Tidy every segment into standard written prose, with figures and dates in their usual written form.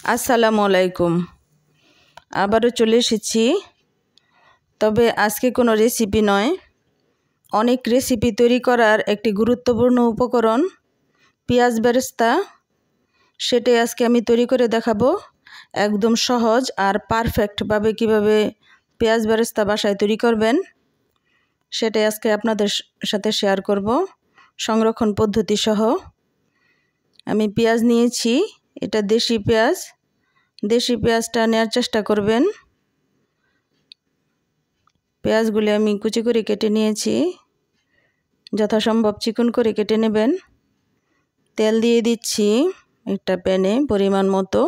আসসালামু আলাইকুম। আবারও চলে এসেছি, তবে আজকে কোনো রেসিপি নয়, অনেক রেসিপি তৈরি করার একটি গুরুত্বপূর্ণ উপকরণ পেঁয়াজ বেরেস্তা। সেটাই আজকে আমি তৈরি করে দেখাবো। একদম সহজ আর পারফেক্টভাবে কিভাবে পেঁয়াজ বেরেস্তা বাসায় তৈরি করবেন সেটাই আজকে আপনাদের সাথে শেয়ার করব, সংরক্ষণ পদ্ধতি সহ। আমি পেঁয়াজ নিয়েছি, এটা দেশি পেঁয়াজ। দেশি পেঁয়াজটা নেওয়ার চেষ্টা করবেন। পেঁয়াজগুলি আমি কুচি করে কেটে নিয়েছি, যথাসম্ভব চিকন করে কেটে নেবেন। তেল দিয়ে দিচ্ছি একটা প্যানে পরিমাণ মতো।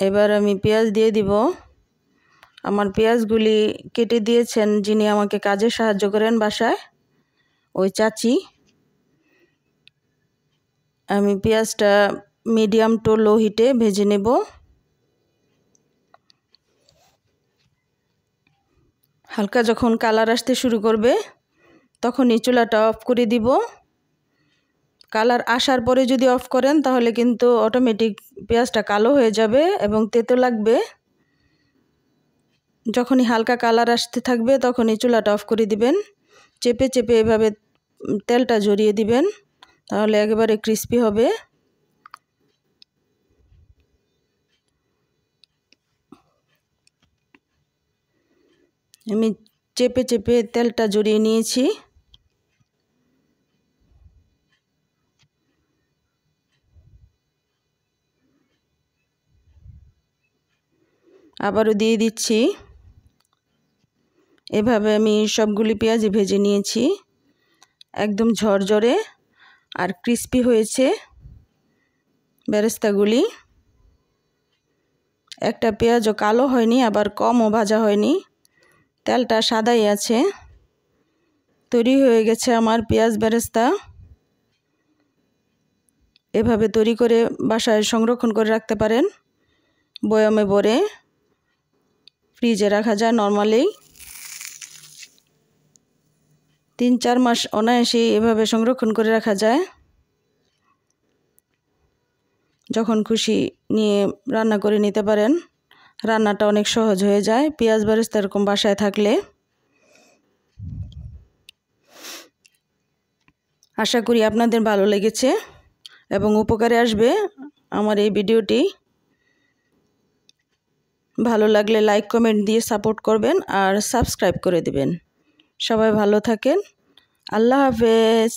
এবার আমি পেঁয়াজ দিয়ে দিব। আমার পেঁয়াজগুলি কেটে দিয়েছেন যিনি আমাকে কাজে সাহায্য করেন বাসায়, ওই চাচি। আমি পেঁয়াজটা মিডিয়াম টু লো হিটে ভেজে নেব। হালকা যখন কালার আসতে শুরু করবে তখনই চুলাটা অফ করে দিব। কালার আসার পরে যদি অফ করেন তাহলে কিন্তু অটোমেটিক পেঁয়াজটা কালো হয়ে যাবে এবং তেতো লাগবে। যখনই হালকা কালার আসতে থাকবে তখনই চুলাটা অফ করে দিবেন। চেপে চেপে এভাবে তেলটা ঝরিয়ে দিবেন, তাহলে একেবারে ক্রিস্পি হবে। আমি চেপে চেপে তেলটা ঝরিয়ে নিয়েছি। আবারও দিয়ে দিচ্ছি। এভাবে আমি সবগুলি পেঁয়াজি ভেজে নিয়েছি। একদম ঝরঝরে আর ক্রিস্পি হয়েছে বেরেস্তাগুলি। একটা পেঁয়াজও কালো হয়নি, আবার কমও ভাজা হয়নি, তেলটা সাদাই আছে। তৈরি হয়ে গেছে আমার পেঁয়াজ বেরেস্তা। এভাবে তৈরি করে বাসায় সংরক্ষণ করে রাখতে পারেন। বয়ামে ভরে ফ্রিজে রাখা যায় নরমালি। 3-4 মাস অনায়াসেই এভাবে সংরক্ষণ করে রাখা যায়। যখন খুশি নিয়ে রান্না করে নিতে পারেন। রান্নাটা অনেক সহজ হয়ে যায় পেঁয়াজ বেরেস্তা এরকম বাসায় থাকলে। আশা করি আপনাদের ভালো লেগেছে এবং উপকারে আসবে আমার এই ভিডিওটি। ভালো লাগলে লাইক কমেন্ট দিয়ে সাপোর্ট করবেন আর সাবস্ক্রাইব করে দিবেন। সবাই ভালো থাকেন। আল্লাহ হাফেজ।